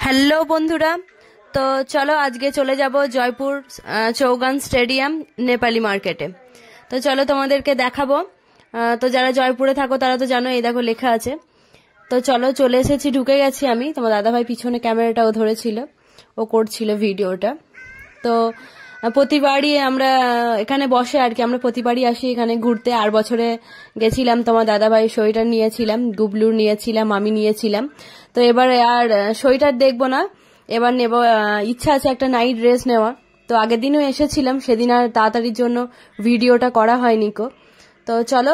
Hello বন্ধুরা, তো চলো আজকে চলে যাব জয়পুর চৌগান স্টেডিয়াম নেপালি মার্কেটে। তো চলো তোমাদেরকে দেখাবো। তো যারা জয়পুরে থাকো তারা তো জানো, এই দেখো লেখা আছে। তো চলো চলে এসেছি, ঢুকে গেছি আমি। তোমার দাদাভাই পিছনে ক্যামেরাটাও ধরেছিল, ও করছিল ভিডিওটা। তো প্রতিবারই আমরা এখানে বসে আর কি, আমরা প্রতিবারই আসি এখানে ঘুরতে। আর বছরে গেছিলাম, তোমার দাদাভাই সোয়েটার নিয়েছিলাম, গুবলুর নিয়েছিলাম, আমি নিয়েছিলাম। তো এবারে আর সোয়েটার দেখবো না, এবার নেব, ইচ্ছা আছে একটা নাইট ড্রেস নেওয়া। তো আগের দিনও এসেছিলাম, সেদিন আর তাড়াতাড়ির জন্য ভিডিওটা করা হয়নি কো। তো চলো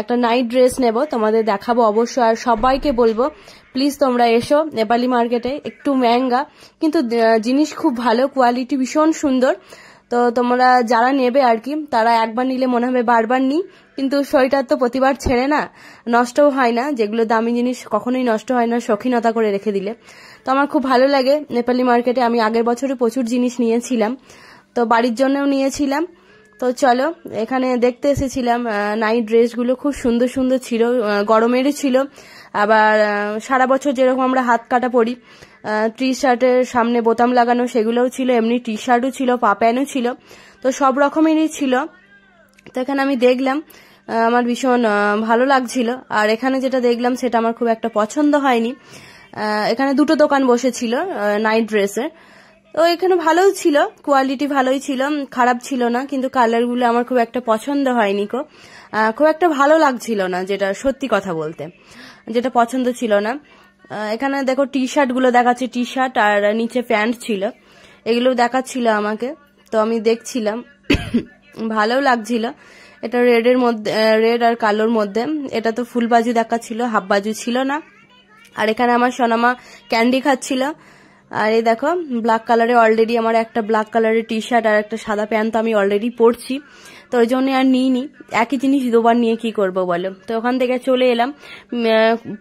একটা নাইট ড্রেস নেব, তোমাদের দেখাবো অবশ্যই। আর সবাইকে বলবো প্লিজ তোমরা এসো নেপালি মার্কেটে। একটু মেহেঙ্গা কিন্তু জিনিস খুব ভালো, কোয়ালিটি ভীষণ সুন্দর। তো তোমরা যারা নেবে আর কি, তারা একবার নিলে মনে হবে বারবার নিই। কিন্তু সোয়েটার তো প্রতিবার ছেড়ে না, নষ্টও হয় না। যেগুলো দামি জিনিস কখনোই নষ্ট হয় না, শৌখিনতা করে রেখে দিলে। তো আমার খুব ভালো লাগে নেপালি মার্কেটে। আমি আগের বছরে প্রচুর জিনিস নিয়েছিলাম, তো বাড়ির জন্যও নিয়েছিলাম। তো চলো এখানে দেখতে এসেছিলাম, নাইট ড্রেসগুলো খুব সুন্দর সুন্দর ছিল, গরমেরই ছিল। আবার সারা বছর যেরকম আমরা হাত কাটা পরি, টি শার্টের সামনে বোতাম লাগানো, সেগুলোও ছিল। এমনি টি শার্টও ছিল, পা প্যান্টও ছিল, তো সব রকমেরই ছিল। তো এখানে আমি দেখলাম, আমার ভীষণ ভালো লাগছিল। আর এখানে যেটা দেখলাম সেটা আমার খুব একটা পছন্দ হয়নি। এখানে দুটো দোকান বসেছিল নাইট ড্রেসের। তো এখানে ভালোই ছিল, কোয়ালিটি ভালোই ছিল, খারাপ ছিল না। কিন্তু কালারগুলো আমার খুব একটা পছন্দ হয়নি কো, খুব একটা ভালো লাগছিল না, যেটা সত্যি কথা বলতে, যেটা পছন্দ ছিল না। এখানে দেখো টি শার্ট গুলো দেখাচ্ছে, টি শার্ট আর নিচে প্যান্ট ছিল, এগুলো দেখাচ্ছিল আমাকে। তো আমি দেখছিলাম, ভালো লাগছিল। এটা রেডের মধ্যে, রেড আর কালোর মধ্যে। এটা তো ফুল বাজু দেখাচ্ছিল, হাফ বাজু ছিল না। আর এখানে আমার সোনামা ক্যান্ডি খাচ্ছিল। আর এই দেখো ব্ল্যাক কালারে, অলরেডি আমার একটা ব্ল্যাক কালারের টি শার্ট আর একটা সাদা প্যান্ট তো আমি অলরেডি পরছি, তো ওই জন্য আর নিইনি। একই জিনিস দুবার নিয়ে কি করব বলো। তো ওখান থেকে চলে এলাম।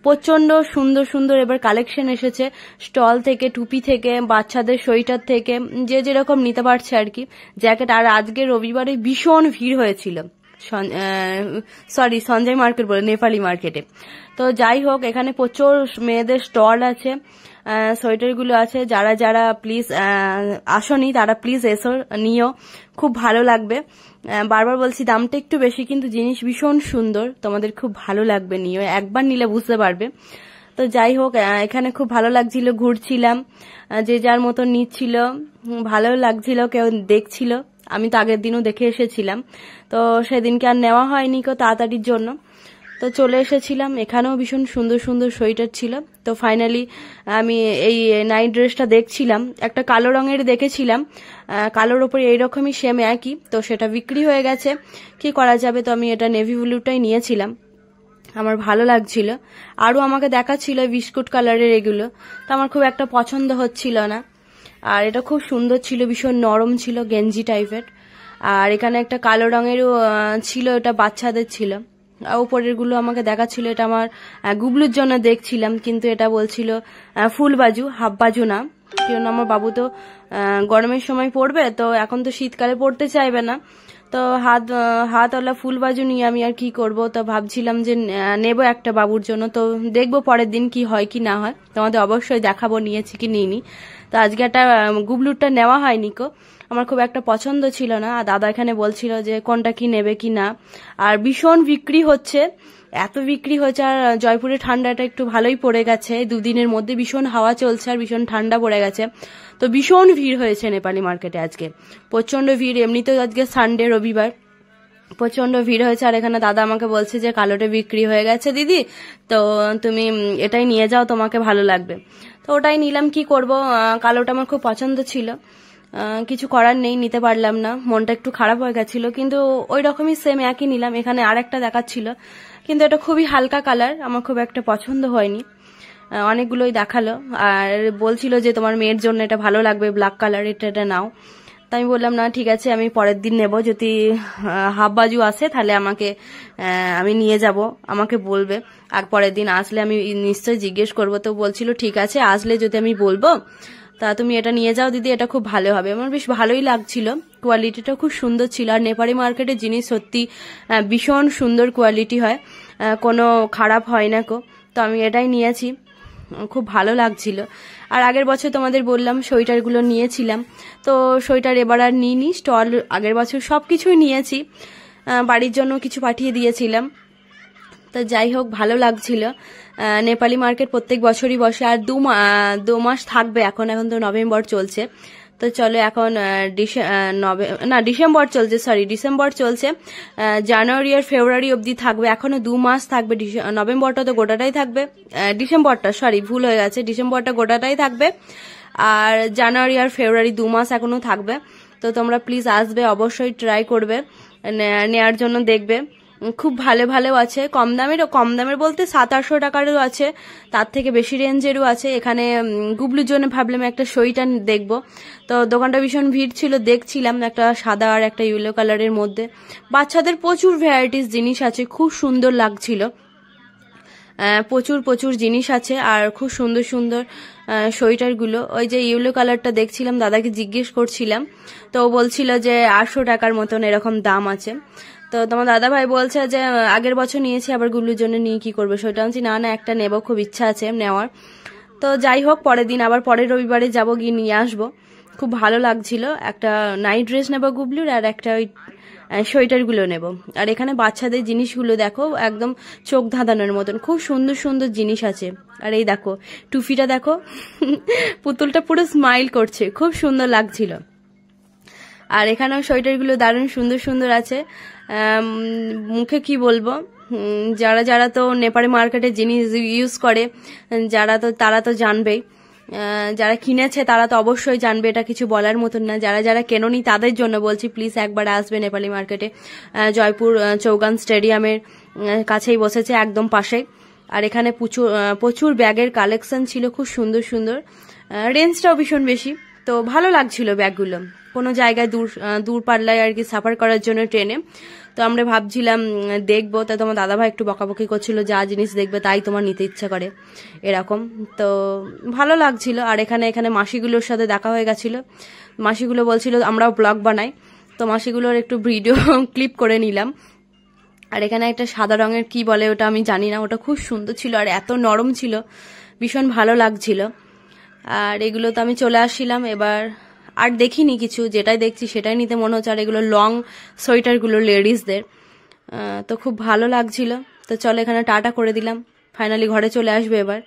প্রচন্ড সুন্দর সুন্দর এবার কালেকশন এসেছে, স্টল থেকে, টুপি থেকে, বাচ্চাদের সোয়েটার থেকে, যে যেরকম নিতে পারছে আর কি, জ্যাকেট। আর আজকে রবিবারে ভীষণ ভিড় হয়েছিল, সঞ্জয় মার্কেট বলে, নেপালি মার্কেটে। তো যাই হোক, এখানে প্রচুর মেয়েদের স্টল আছে, সোয়েটারগুলো আছে। যারা যারা প্লিজ আসনি তারা প্লিজ এসো, নিও, খুব ভালো লাগবে। বারবার বলছি দামটা একটু বেশি, কিন্তু জিনিস ভীষণ সুন্দর, তোমাদের খুব ভালো লাগবে, নিও, একবার নিলে বুঝতে পারবে। তো যাই হোক, এখানে খুব ভালো লাগছিল, ঘুরছিলাম, যে যার মতো নিচ্ছিল, ভালো লাগছিল, কেউ দেখছিল। আমি তো আগের দিনও দেখে এসেছিলাম, তো সেদিনকে আর নেওয়া হয়নি কো তাড়াতাড়ির জন্য। তো চলে এসেছিলাম, এখানেও ভীষণ সুন্দর সুন্দর সোয়েটার ছিল। তো ফাইনালি আমি এই নাইট ড্রেসটা দেখছিলাম, একটা কালো রঙের দেখেছিলাম, কালোর ওপরে এইরকমই সেম একই, তো সেটা বিক্রি হয়ে গেছে, কি করা যাবে। তো আমি এটা নেভি ব্লুটাই নিয়েছিলাম, আমার ভালো লাগছিল। আরও আমাকে দেখাচ্ছিল বিস্কুট কালারের এগুলো, তো আমার খুব একটা পছন্দ হচ্ছিল না। আর এটা খুব সুন্দর ছিল, ভীষণ নরম ছিল, গেঞ্জি টাইপের। আর এখানে একটা কালো রঙেরও ছিল, এটা বাচ্চাদের ছিল। উপরের গুলো আমাকে দেখাচ্ছিল, এটা আমার গুবলুর জন্য দেখছিলাম, কিন্তু এটা বলছিল ফুল বাজু, হাফ বাজু না। কারণ আমার বাবু তো গরমের সময় পড়বে, তো এখন তো শীতকালে পড়তে চাইবে না। তো হাতওয়ালা ফুল বাজু নিয়ে আমি আর কি করব। তো ভাবছিলাম যে নেব একটা বাবুর জন্য। তো দেখবো পরের দিন কি হয় কি না হয়, তোমাদের অবশ্যই দেখাবো নিয়েছি কি নিইনি। তো আজকে একটা গুবলুরটা নেওয়া হয়নি কো, আমার খুব একটা পছন্দ ছিল না। আর দাদা এখানে বলছিল যে কোনটা কি নেবে কি না। আর ভীষণ বিক্রি হচ্ছে, এত বিক্রি হচ্ছে। আর জয়পুরে ঠান্ডাটা একটু ভালোই পড়ে গেছে, দুদিনের মধ্যে ভীষণ হাওয়া চলছে আর ভীষণ ঠান্ডা পড়ে গেছে। তো ভীষণ ভিড় হয়েছে নেপালি মার্কেটে আজকে, প্রচন্ড ভিড়। এমনিতেও আজকে সানডে, রবিবার, প্রচন্ড ভিড় হয়েছে। আর এখানে দাদা আমাকে বলছে যে কালোটা বিক্রি হয়ে গেছে দিদি, তো তুমি এটাই নিয়ে যাও, তোমাকে ভালো লাগবে। তো ওটাই নিলাম, কি করব, কালোটা আমার খুব পছন্দ ছিল, কিছু করার নেই, নিতে পারলাম না, মনটা একটু খারাপ হয়ে গেছিল। কিন্তু ওই রকমই সেম একই নিলাম। এখানে আর একটা দেখাচ্ছিল, কিন্তু এটা খুবই হালকা কালার, আমার খুব একটা পছন্দ হয়নি। অনেকগুলোই দেখালো আর বলছিল যে তোমার মেয়ের জন্য এটা ভালো লাগবে, ব্ল্যাক কালার, এটা নাও। তো আমি বললাম না ঠিক আছে, আমি পরের দিন নেব, যদি হাফ বাজু আসে তাহলে আমাকে আমি নিয়ে যাব, আমাকে বলবে। আর পরের দিন আসলে আমি নিশ্চয়ই জিজ্ঞেস করবো। তো বলছিল ঠিক আছে, আসলে যদি আমি বলবো, তা তুমি এটা নিয়ে যাও দিদি, এটা খুব ভালো হবে। আমার বেশ ভালোই লাগছিল, কোয়ালিটিটা খুব সুন্দর ছিল। আর নেপালি মার্কেটের জিনিস সত্যি ভীষণ সুন্দর কোয়ালিটি হয়, কোনো খারাপ হয় না কো। তো আমি এটাই নিয়েছি। খুব ভালো লাগছিল। আর আগের বছর তোমাদের বললাম সোয়েটারগুলো নিয়েছিলাম, তো সোয়েটার এবার আর নিইনি, স্টল আগের বছর সব কিছুই নিয়েছি, বাড়ির জন্য কিছু পাঠিয়ে দিয়েছিলাম। তো যাই হোক ভালো লাগছিল। নেপালি মার্কেট প্রত্যেক বছরই বসে, আর দু মাস থাকবে। এখন তো নভেম্বর চলছে, তো চলো এখন ডিসেম্বর চলছে, ডিসেম্বর চলছে, জানুয়ারি আর ফেব্রুয়ারি অবধি থাকবে, এখনো 2 মাস থাকবে। নভেম্বরটা তো গোটাটাই থাকবে, ডিসেম্বরটা ভুল হয়ে গেছে, ডিসেম্বরটা গোটাটাই থাকবে, আর জানুয়ারি আর ফেব্রুয়ারি 2 মাস এখনো থাকবে। তো তোমরা প্লিজ আসবে, অবশ্যই ট্রাই করবে নেয়ার জন্য, দেখবে খুব ভালো ভালো আছে। কম দামের বলতে 700-800 টাকারও আছে, তার থেকে বেশি রেঞ্জেরও আছে। এখানে গুবলুর জন্য ভাবলাম একটা সোয়েটার দেখবো, তো দোকানটা ভীষণ ভিড় ছিল, দেখছিলাম একটা সাদা আর একটা ইয়েলো কালারের মধ্যে। বাচ্চাদের প্রচুর ভ্যারাইটিস জিনিস আছে, খুব সুন্দর লাগছিল, প্রচুর জিনিস আছে, আর খুব সুন্দর সুন্দর সোয়েটারগুলো। ওই যে ইয়েলো কালারটা দেখছিলাম, দাদাকে জিজ্ঞেস করছিলাম, তো ও বলছিল যে 800 টাকার মতন এরকম দাম আছে। তো তোমার দাদা ভাই বলছে যে আগের বছর নিয়েছি, আবার গুল্লুর জন্য নিয়ে কি করবে সোয়েটার। আনছি না একটা নেবো, খুব ইচ্ছা আছে নেওয়ার। তো যাই হোক পরের দিন আবার পরের রবিবারে যাবো, গিয়ে নিয়ে আসবো। খুব ভালো লাগছিল, একটা নাইট ড্রেস নেবো গুবলুর, আর একটা ওই সোয়েটারগুলো নেব। আর এখানে বাচ্চাদের জিনিসগুলো দেখো একদম চোখ ধাঁধানোর মতন, খুব সুন্দর সুন্দর জিনিস আছে। আর এই দেখো টুফিটা দেখো, পুতুলটা পুরো স্মাইল করছে, খুব সুন্দর লাগছিল। আর এখানেও সোয়েটারগুলো দারুণ সুন্দর সুন্দর আছে। মুখে কি বলবো, যারা তো নেপালি মার্কেটে জিনিস ইউজ করে, তারা তো জানবেই, যারা কিনেছে তারা তো অবশ্যই জানবে, এটা কিছু বলার মতন না। যারা কেননি তাদের জন্য বলছি, প্লিজ একবার আসবে নেপালি মার্কেটে। জয়পুর চৌগান স্টেডিয়ামের কাছেই বসেছে, একদম পাশে। আর এখানে প্রচুর ব্যাগের কালেকশন ছিল, খুব সুন্দর সুন্দর, রেঞ্জটাও ভীষণ বেশি। তো ভালো লাগছিল ব্যাগগুলো, কোনো জায়গায় দূর পাল্লায় আর কি সাফার করার জন্য ট্রেনে। তো আমরা ভাবছিলাম দেখবো, তা তোমার দাদাভাই একটু বকাবকি করছিল, যা জিনিস দেখবে তাই তোমার নিতে ইচ্ছা করে এরকম। তো ভালো লাগছিল। আর এখানে মাসিগুলোর সাথে দেখা হয়ে গেছিল, মাসিগুলো বলছিল আমরাও ব্লগ বানাই, তো মাসিগুলোর একটু ভিডিও ক্লিপ করে নিলাম। আর এখানে একটা সাদা রঙের কি বলে ওটা আমি জানি না, ওটা খুব সুন্দর ছিল আর এত নরম ছিল, ভীষণ ভালো লাগছিল। আর এগুলো তো আমি চলে আসছিলাম, এবার আর দেখিনি কিছু, যেটাই দেখছি সেটাই নিতে মনে হচ্ছে। আর এগুলো লং সোয়েটারগুলো লেডিসদের, তো খুব ভালো লাগছিল। তো চলো এখানে টাটা করে দিলাম, ফাইনালি ঘরে চলে আসবে এবার।